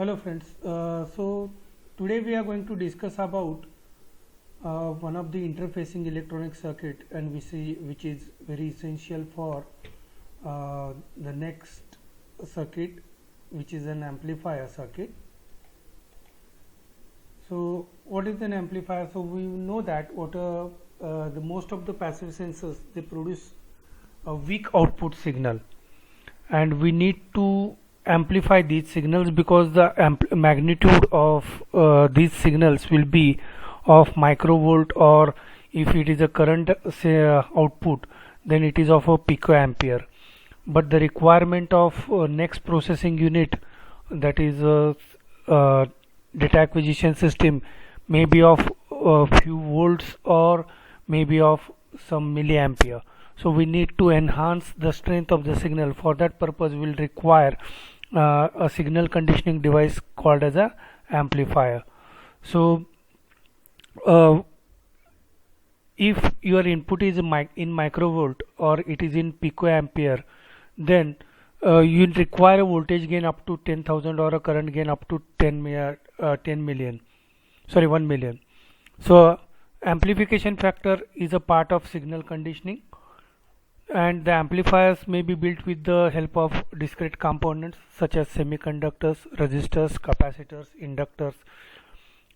Hello friends. So today we are going to discuss about one of the interfacing electronic circuit, and we see which is very essential for the next circuit, which is an amplifier circuit. So what is an amplifier? So we know that the most of the passive sensors, they produce a weak output signal, and we need to amplify these signals because the magnitude of these signals will be of microvolt, or if it is a current say output, then it is of a picoampere. But the requirement of next processing unit, that is data acquisition system, may be of a few volts or maybe of some milliampere. So we need to enhance the strength of the signal. For that purpose, we will require a signal conditioning device called as a amplifier. So if your input is in microvolt or it is in picoampere, then you require a voltage gain up to 10,000 or a current gain up to 10 million, sorry 1 million. So amplification factor is a part of signal conditioning, and the amplifiers may be built with the help of discrete components such as semiconductors, resistors, capacitors, inductors,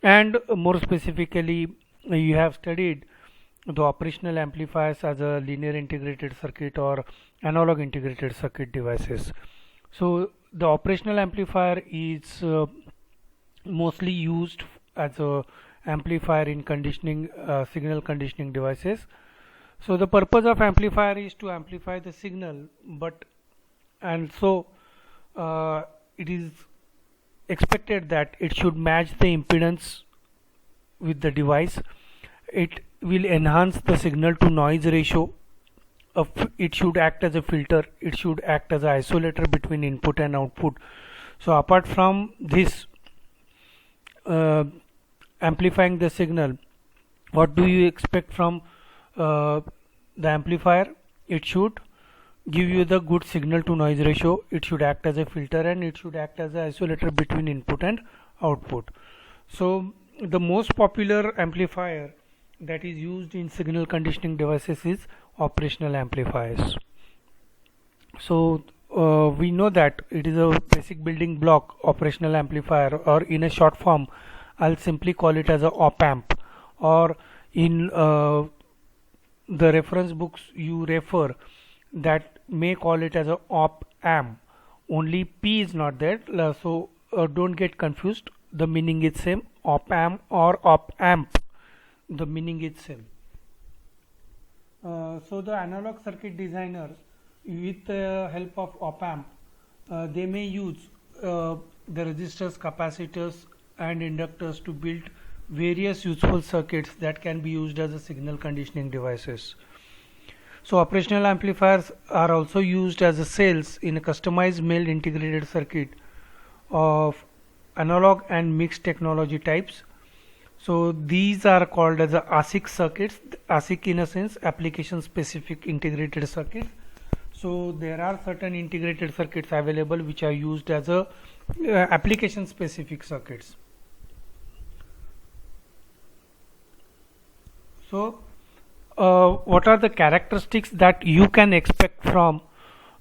and more specifically you have studied the operational amplifiers as a linear integrated circuit or analog integrated circuit devices. So the operational amplifier is mostly used as a amplifier in conditioning signal conditioning devices. So the purpose of amplifier is to amplify the signal, and so it is expected that it should match the impedance with the device. It will enhance the signal to noise ratio. It should act as a filter. It should act as an isolator between input and output. So apart from this amplifying the signal, what do you expect from the amplifier? It should give you the good signal to noise ratio. It should act as a filter, and it should act as an isolator between input and output. So the most popular amplifier that is used in signal conditioning devices is operational amplifiers. So we know that it is a basic building block, operational amplifier, or in a short form I'll simply call it as a op amp, or in the reference books you refer, that may call it as a op amp. Only P is not there, so don't get confused. The meaning is same. Op amp or op amp, the meaning is same. So the analog circuit designers, with the help of op amp, they may use the resistors, capacitors, and inductors to build various useful circuits that can be used as a signal conditioning devices. So operational amplifiers are also used as a cells in a customized MEL integrated circuit of analog and mixed technology types. So these are called as ASIC circuits. ASIC, in a sense, application specific integrated circuits. So there are certain integrated circuits available which are used as a application specific circuits. So what are the characteristics that you can expect from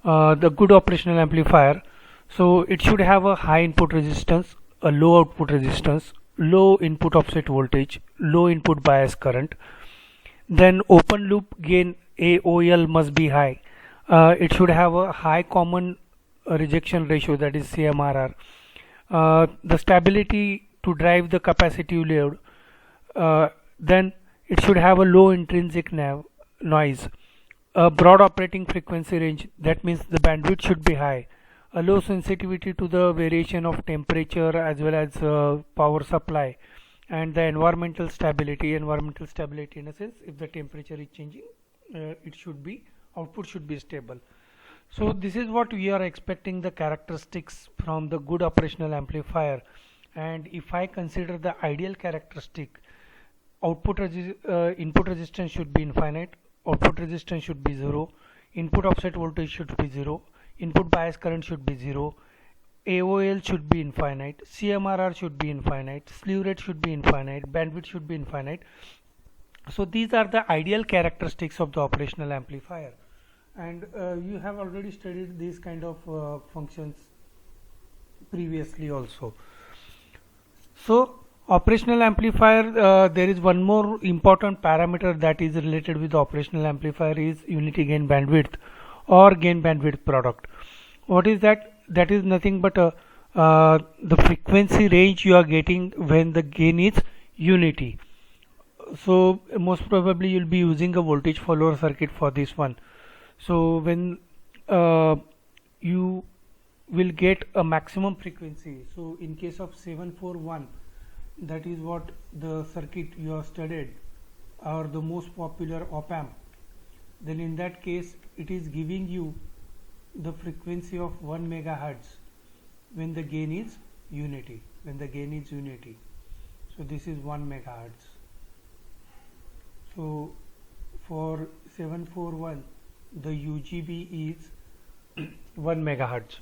the good operational amplifier? So it should have a high input resistance, a low output resistance, low input offset voltage, low input bias current. Then open loop gain AOL must be high. It should have a high common rejection ratio, that is CMRR. The stability to drive the capacitive load. Then it should have a low intrinsic noise, a broad operating frequency range, that means the bandwidth should be high, a low sensitivity to the variation of temperature as well as power supply, and the environmental stability. Environmental stability, in a sense, if the temperature is changing, output should be stable. So this is what we are expecting, the characteristics from the good operational amplifier. And if I consider the ideal characteristic, input resistance should be infinite, output resistance should be 0, input offset voltage should be 0, input bias current should be 0, AOL should be infinite, CMRR should be infinite, slew rate should be infinite, bandwidth should be infinite. So these are the ideal characteristics of the operational amplifier, and you have already studied these kind of functions previously also. So operational amplifier, there is one more important parameter that is related with the operational amplifier is unity gain bandwidth or gain bandwidth product. What is that? That is nothing but the frequency range you are getting when the gain is unity. So most probably you'll be using a voltage follower circuit for this one. So when you will get a maximum frequency, so in case of 741, that is what the circuit you have studied, or the most popular op-amp, then in that case it is giving you the frequency of 1 megahertz when the gain is unity. So this is 1 megahertz. So for 741 the UGB is 1 megahertz.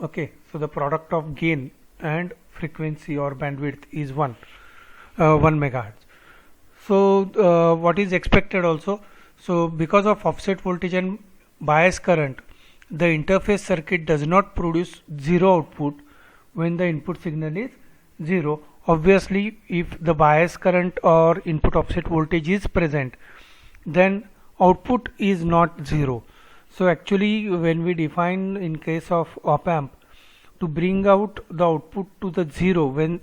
Okay, so the product of gain and frequency or bandwidth is 1 megahertz. So what is expected also, so because of offset voltage and bias current, the interface circuit does not produce zero output when the input signal is 0. Obviously if the bias current or input offset voltage is present, then output is not 0. So actually when we define in case of op-amp, to bring out the output to the 0 when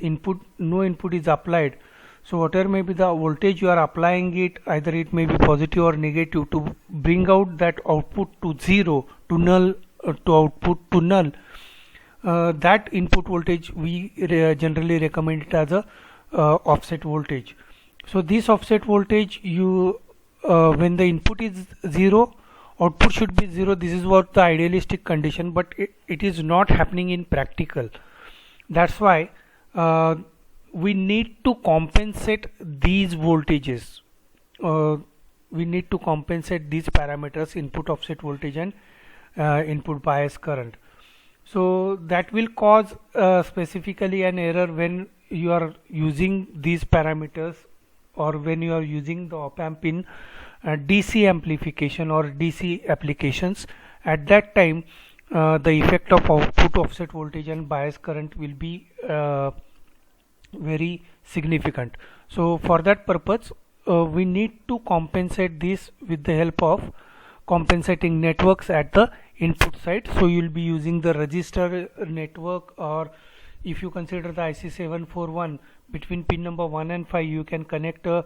no input is applied, so whatever may be the voltage you are applying it, either it may be positive or negative, to bring out that output to 0, to null, to output to null, that input voltage we generally recommend it as a offset voltage. So this offset voltage, you when the input is 0, output should be 0. This is what the idealistic condition, but it is not happening in practical. That's why we need to compensate these voltages. We need to compensate these parameters, input offset voltage and input bias current. So that will cause specifically an error when you are using these parameters, or when you are using the op-amp in DC amplification or DC applications. At that time the effect of output offset voltage and bias current will be very significant. So for that purpose we need to compensate this with the help of compensating networks at the input side. So you will be using the resistor network, or if you consider the IC741, between pin number 1 and 5 you can connect a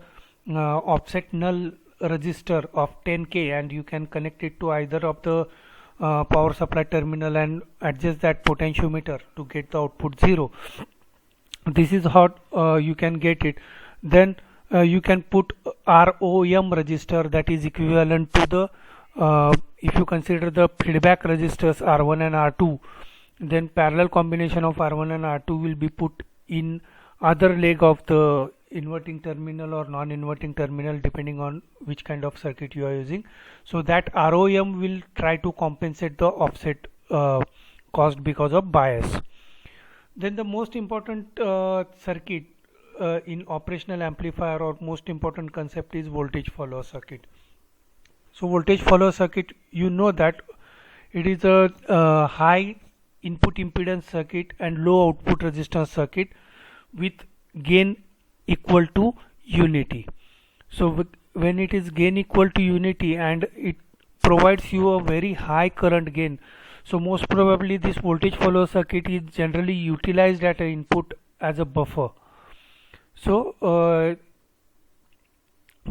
offset null resistor of 10k, and you can connect it to either of the power supply terminal and adjust that potentiometer to get the output 0. This is how you can get it. Then you can put ROM resistor, that is equivalent to the if you consider the feedback resistors R1 and R2, then parallel combination of R1 and R2 will be put in other leg of the inverting terminal or non-inverting terminal, depending on which kind of circuit you are using. So that ROM will try to compensate the offset caused because of bias. Then the most important circuit in operational amplifier, or most important concept, is voltage follower circuit. So voltage follower circuit, you know that it is a high input impedance circuit and low output resistance circuit with gain equal to unity. So when it is gain equal to unity and it provides you a very high current gain, so most probably this voltage follower circuit is generally utilized at an input as a buffer. So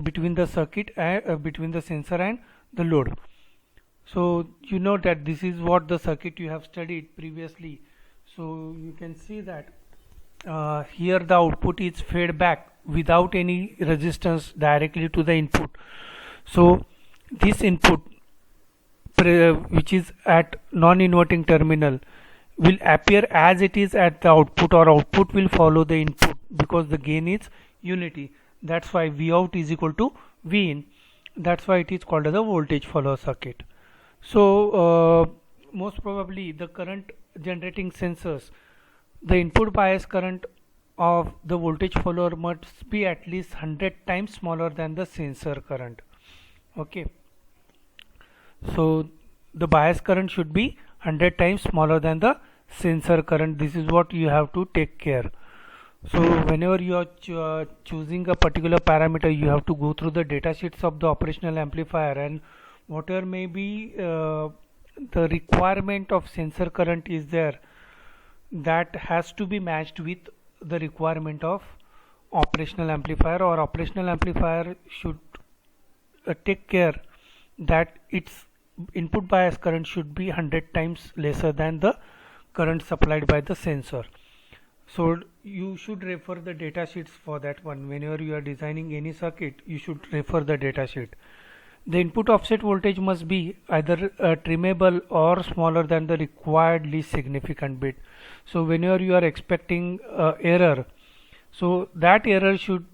between the circuit and between the sensor and the load. So you know that this is what the circuit you have studied previously. So you can see that here the output is fed back without any resistance directly to the input. So this input which is at non-inverting terminal will appear as it is at the output, or output will follow the input because the gain is unity. That's why V out is equal to V in. That's why it is called as a voltage follower circuit. So most probably the current generating sensors, the input bias current of the voltage follower must be at least 100 times smaller than the sensor current. Okay, so the bias current should be 100 times smaller than the sensor current. This is what you have to take care. So whenever you are choosing a particular parameter, you have to go through the data sheets of the operational amplifier, and whatever may be the requirement of sensor current is there, that has to be matched with the requirement of operational amplifier, or operational amplifier should take care that its input bias current should be 100 times lesser than the current supplied by the sensor. So you should refer the data sheets for that one. Whenever you are designing any circuit, you should refer the data sheet. The input offset voltage must be either trimmable or smaller than the required least significant bit. So whenever you are expecting error, so that error should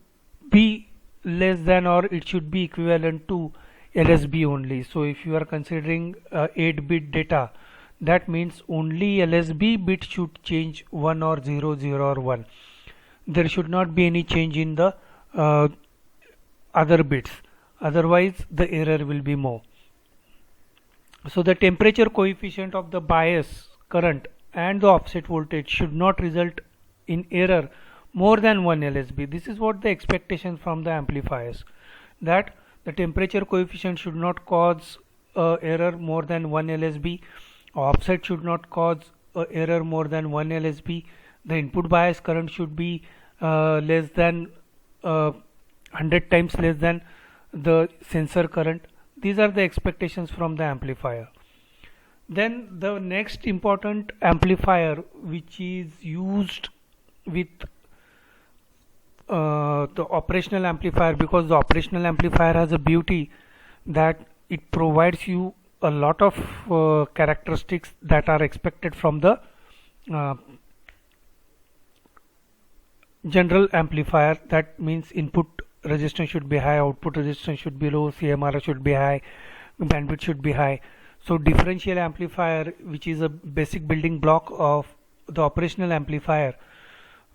be less than, or it should be equivalent to LSB only. So if you are considering 8-bit data, that means only LSB bit should change 1 or 0, 0 or 1. There should not be any change in the other bits, otherwise the error will be more. So the temperature coefficient of the bias current and the offset voltage should not result in error more than 1 LSB. This is what the expectation from the amplifiers, that the temperature coefficient should not cause error more than 1 LSB, offset should not cause error more than 1 LSB, the input bias current should be less than 100 times less than the sensor current. These are the expectations from the amplifier. Then the next important amplifier which is used with the operational amplifier, because the operational amplifier has a beauty that it provides you a lot of characteristics that are expected from the general amplifier. That means input resistance should be high, output resistance should be low, CMRR should be high, bandwidth should be high. So differential amplifier, which is a basic building block of the operational amplifier,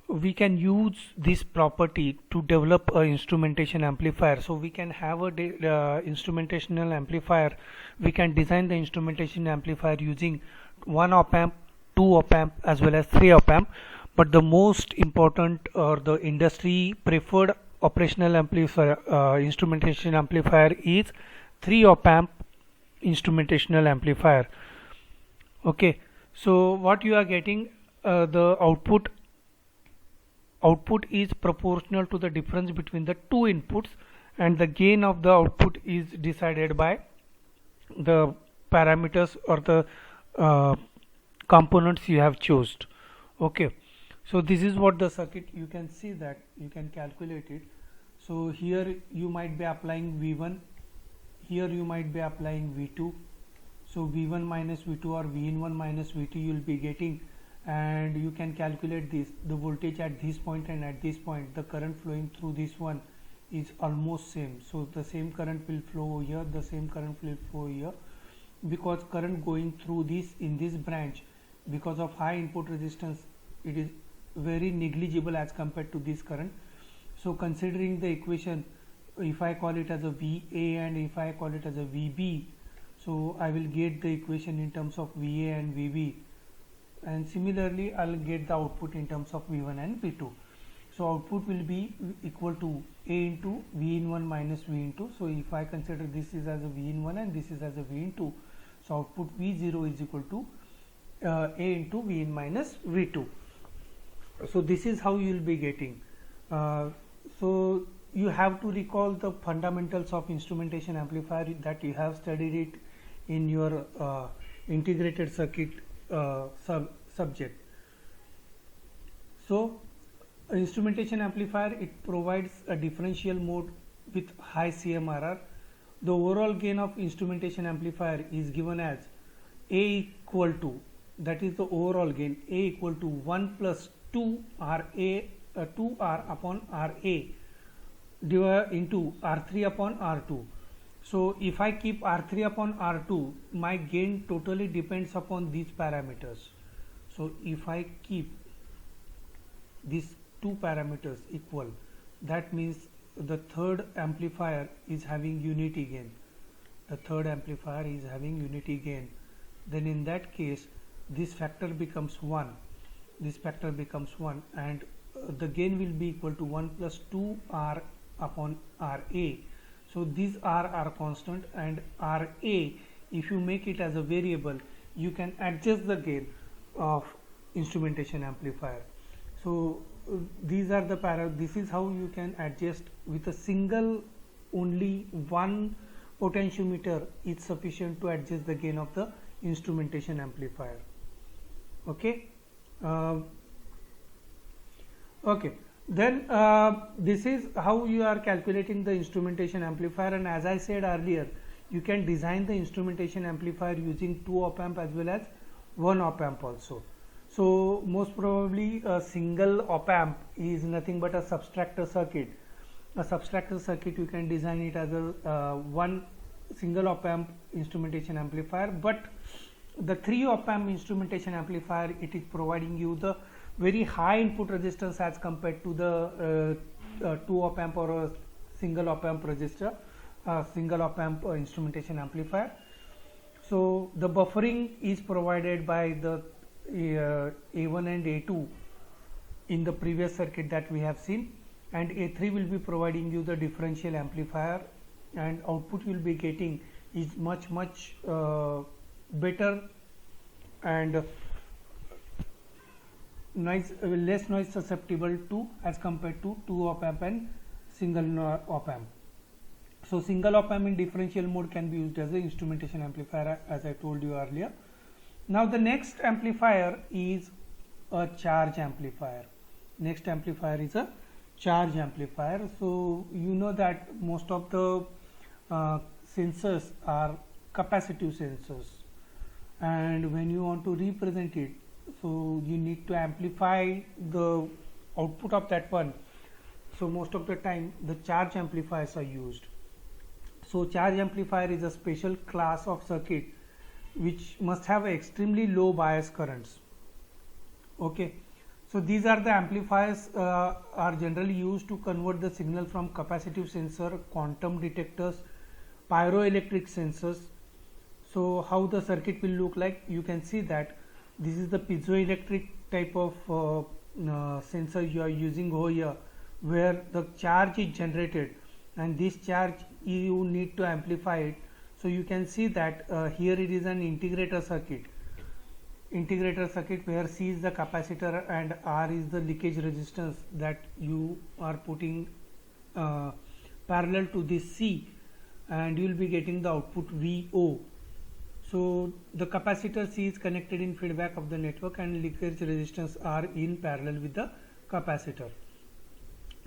we can use this property to develop a instrumentation amplifier. So we can have a instrumentational amplifier. We can design the instrumentation amplifier using 1 op amp, 2 op amp as well as 3 op amp. But the most important, or the industry preferred operational amplifier, instrumentation amplifier is 3 op amp instrumentational amplifier. Okay, so what you are getting, the output is proportional to the difference between the two inputs, and the gain of the output is decided by the parameters or the components you have chosen. Okay, so this is what the circuit, you can see that you can calculate it. So here you might be applying V1, here you might be applying V2. So V1 minus V2 or V1 minus V2 you will be getting, and you can calculate this, the voltage at this point and at this point, the current flowing through this one is almost same. So the same current will flow here, the same current will flow here, because current going through this in this branch, because of high input resistance, it is very negligible as compared to this current. So considering the equation, if I call it as a VA and if I call it as a VB, so I will get the equation in terms of VA and VB, and similarly I'll get the output in terms of V1 and V2. So output will be equal to A into V in 1 minus V in 2. So if I consider this is as a V in 1 and this is as a V in 2, so output V0 is equal to A into V in minus V2. So this is how you will be getting. So you have to recall the fundamentals of instrumentation amplifier that you have studied it in your integrated circuit subject. So instrumentation amplifier, it provides a differential mode with high CMRR. The overall gain of instrumentation amplifier is given as A equal to, that is the overall gain, A equal to 1 plus 2 RA 2R upon RA divided into R3 upon R2. So if I keep R3 upon R2, my gain totally depends upon these parameters. So if I keep these two parameters equal, that means the third amplifier is having unity gain. The third amplifier is having unity gain. Then in that case, this factor becomes 1. This factor becomes 1, and the gain will be equal to 1 plus 2R upon RA. So these are constant, and RA, if you make it as a variable, you can adjust the gain of instrumentation amplifier. So these are the this is how you can adjust with a single, only one potentiometer is sufficient to adjust the gain of the instrumentation amplifier. Okay. Okay, then this is how you are calculating the instrumentation amplifier, and as I said earlier, you can design the instrumentation amplifier using 2 op amp as well as 1 op amp also. So most probably a single op amp is nothing but a subtractor circuit. A subtractor circuit, you can design it as a one single op amp instrumentation amplifier, but the 3 op amp instrumentation amplifier, it is providing you the very high input resistance as compared to the 2 op amp or a single op amp resistor, single op amp instrumentation amplifier. So the buffering is provided by the A1 and A2 in the previous circuit that we have seen, and A3 will be providing you the differential amplifier, and output you will be getting is much better and less noise susceptible to as compared to 2 op amp and single op amp. So single op amp in differential mode can be used as an instrumentation amplifier, as I told you earlier. Now the next amplifier is a charge amplifier. Next amplifier is a charge amplifier. So you know that most of the sensors are capacitive sensors, and when you want to represent it, so you need to amplify the output of that one. So most of the time the charge amplifiers are used. So charge amplifier is a special class of circuit which must have extremely low bias currents. Okay, so these are the amplifiers are generally used to convert the signal from capacitive sensor, quantum detectors, pyroelectric sensors. So how the circuit will look like, you can see that this is the piezoelectric type of sensor you are using over here, where the charge is generated, and this charge you need to amplify it. So you can see that here it is an integrator circuit. Integrator circuit where C is the capacitor and R is the leakage resistance that you are putting parallel to this C, and you will be getting the output VO. So the capacitor C is connected in feedback of the network, and leakage resistance R in parallel with the capacitor.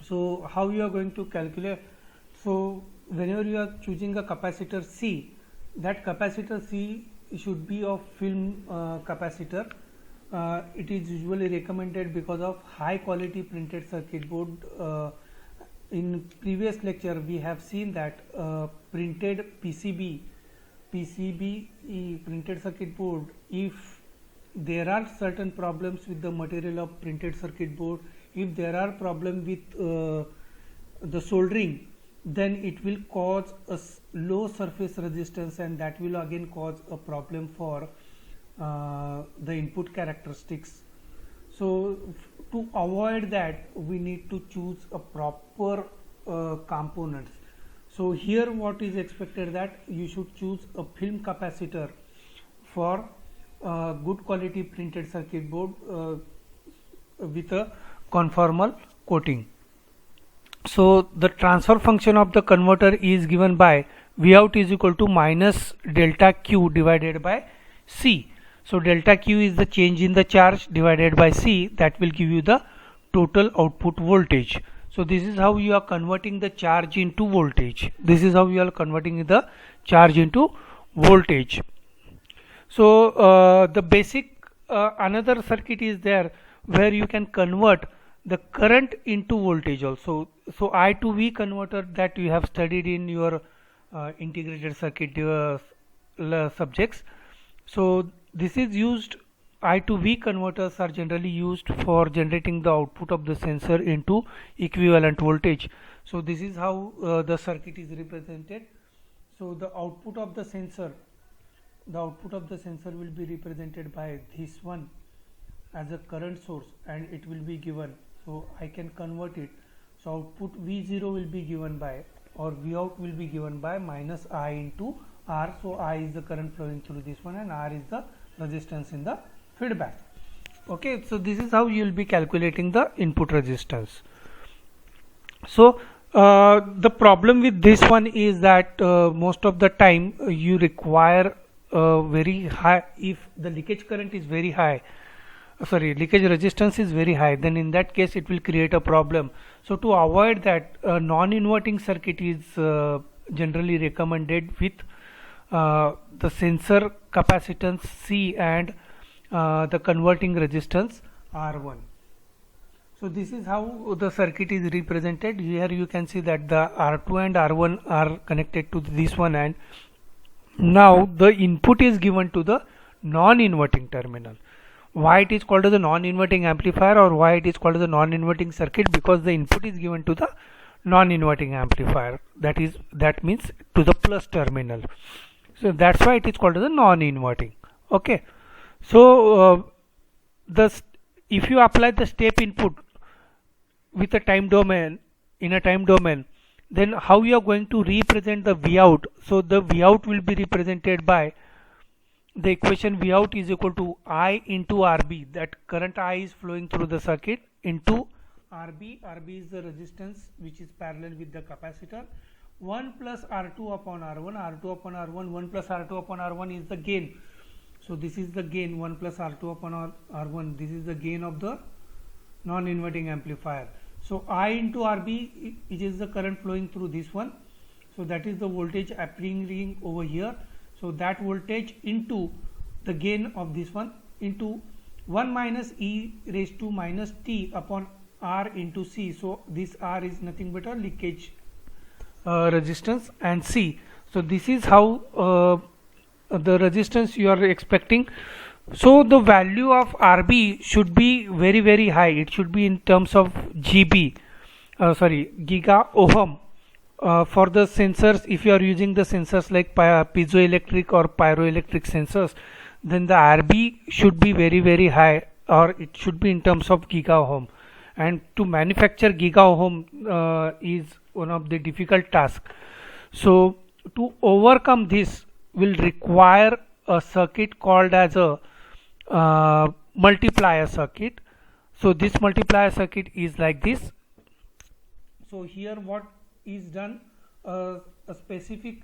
So how you are going to calculate? So whenever you are choosing a capacitor C, that capacitor C should be of film capacitor. It is usually recommended because of high quality printed circuit board. In previous lecture we have seen that printed PCB printed circuit board, if there are certain problems with the material of printed circuit board, if there are problem with the soldering, then it will cause a low surface resistance, and that will again cause a problem for the input characteristics. So to avoid that, we need to choose a proper components. So here what is expected, that you should choose a film capacitor for good quality printed circuit board with a conformal coating. So the transfer function of the converter is given by Vout is equal to minus delta Q divided by C. So delta Q is the change in the charge divided by C, that will give you the total output voltage. So this is how you are converting the charge into voltage. This is how you are converting the charge into voltage. So the basic another circuit is there where you can convert the current into voltage also. So I to V converter that you have studied in your integrated circuit subjects. So this is used I to V converters are generally used for generating the output of the sensor into equivalent voltage. So this is how the circuit is represented. So the output of the sensor will be represented by this one as a current source, and it will be given. So I can convert it. So output V0 will be given by, or Vout will be given by, minus I into R. So I is the current flowing through this one, and R is the resistance in the feedback. Okay, so this is how you will be calculating the input resistance. So the problem with this one is that most of the time you require very high, if the leakage current is very high, leakage resistance is very high, then in that case it will create a problem. So to avoid that, non-inverting circuit is generally recommended with the sensor capacitance C and the converting resistance R1. So this is how the circuit is represented. Here you can see that the R2 and R1 are connected to this one, and now the input is given to the non-inverting terminal. Why it is called as a non-inverting amplifier, or why it is called as a non-inverting circuit? Because the input is given to the non-inverting amplifier, that means to the plus terminal. So that's why it is called as a non-inverting. Okay, so if you apply the step input with a time domain, in a time domain, then how you are going to represent the Vout? So the Vout will be represented by the equation Vout is equal to I into RB, that current I is flowing through the circuit, into RB. RB is the resistance which is parallel with the capacitor. 1 plus R2 upon R1, R2 upon R1, 1 plus R2 upon R1 is the gain. So this is the gain, 1 plus R2 upon R1, this is the gain of the non-inverting amplifier. So I into RB, it is the current flowing through this one. So that is the voltage appearing over here. So that voltage into the gain of this one, into 1 minus e raised to minus t upon R into C. So this R is nothing but a leakage resistance, and C. So this is how the resistance you are expecting. So the value of RB should be very, very high. It should be in terms of GB, giga ohm. For the sensors, if you are using the sensors like piezoelectric or pyroelectric sensors, then the RB should be very, very high, or it should be in terms of giga ohm. And to manufacture giga ohm is one of the difficult tasks. So to overcome this will require a circuit called as a multiplier circuit. So this multiplier circuit is like this. So here what is done, a specific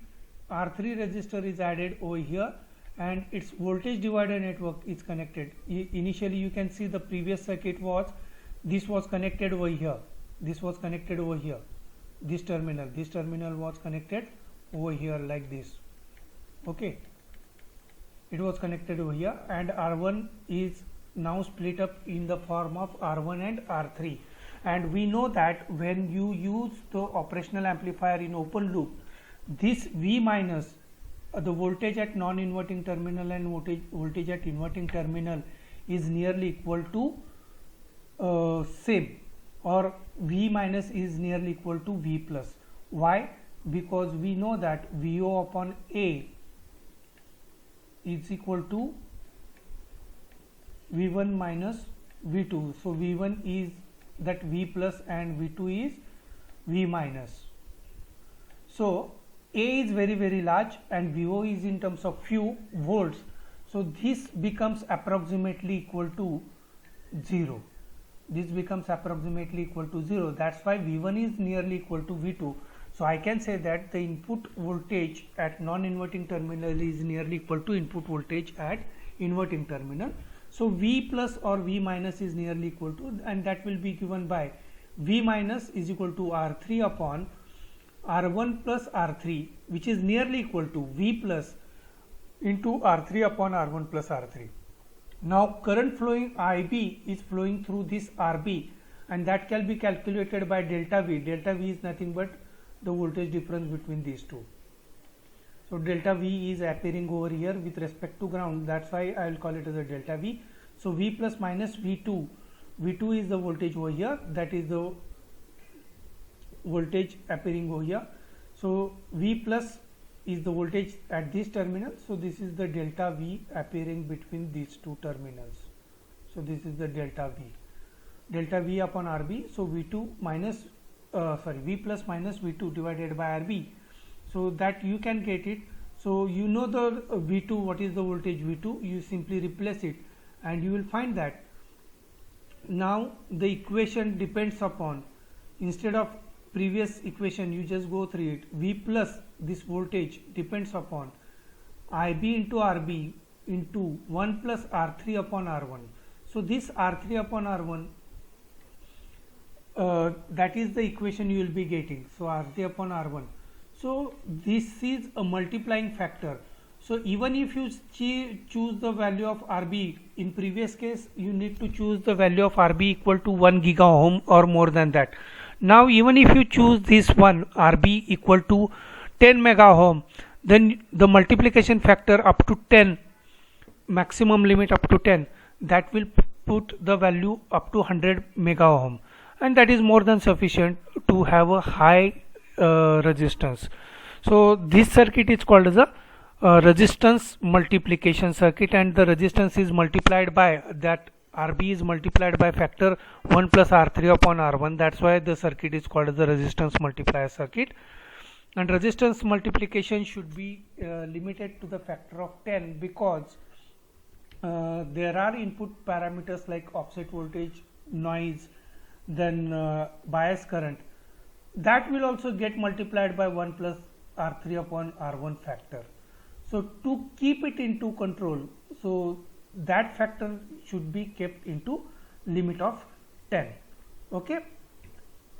R3 resistor is added over here, and its voltage divider network is connected. Initially you can see the previous circuit was, this was connected over here, this was connected over here, this terminal was connected over here like this. Okay, it was connected over here, and R1 is now split up in the form of R1 and R3. And we know that when you use the operational amplifier in open loop, this V minus, the voltage at non-inverting terminal and voltage at inverting terminal is nearly equal to same, or V minus is nearly equal to V plus. Why? Because we know that VO upon A is equal to V1 minus V2. So V1 is that V plus and V2 is V minus. So A is very, very large and VO is in terms of few volts. So this becomes approximately equal to 0. This becomes approximately equal to 0. That's why V1 is nearly equal to V2. So I can say that the input voltage at non-inverting terminal is nearly equal to input voltage at inverting terminal. So V plus or V minus is nearly equal to, and that will be given by V minus is equal to R3 upon R1 plus R3, which is nearly equal to V plus into R3 upon R1 plus R3. Now current flowing IB is flowing through this RB, and that can be calculated by delta V. Delta V is nothing but the voltage difference between these two. So delta V is appearing over here with respect to ground, that's why I will call it as a delta V. So V plus minus V2. V2 is the voltage over here, that is the voltage appearing over here. So V plus is the voltage at this terminal. So this is the delta V appearing between these two terminals. So this is the delta V upon RB. So V2 minus V plus minus V2 divided by RB. So that you can get it. So you know the V2, what is the voltage V2, you simply replace it and you will find that now the equation depends upon, instead of previous equation you just go through it, V plus this voltage depends upon IB into RB into 1 plus R3 upon R1. So this R3 upon R1, that is the equation you will be getting. So R3 upon R1. So this is a multiplying factor. So even if you choose the value of RB, in previous case you need to choose the value of RB equal to 1 giga ohm or more than that. Now even if you choose this one RB equal to 10 mega ohm, then the multiplication factor up to 10, maximum limit up to 10, that will put the value up to 100 mega ohm, and that is more than sufficient to have a high resistance. So this circuit is called as a resistance multiplication circuit, and the resistance is multiplied by that RB is multiplied by factor 1 plus R3 upon R1. That's why the circuit is called as the resistance multiplier circuit. And resistance multiplication should be limited to the factor of 10, because there are input parameters like offset voltage, noise, then bias current, that will also get multiplied by 1 plus R3 upon R1 factor. So to keep it into control, so that factor should be kept into limit of 10. Okay.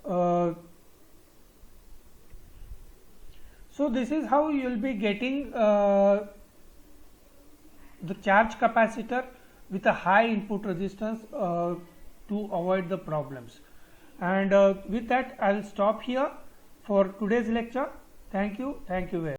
So this is how you will be getting the charge capacitor with a high input resistance to avoid the problems. And with that I will stop here for today's lecture. Thank you very much.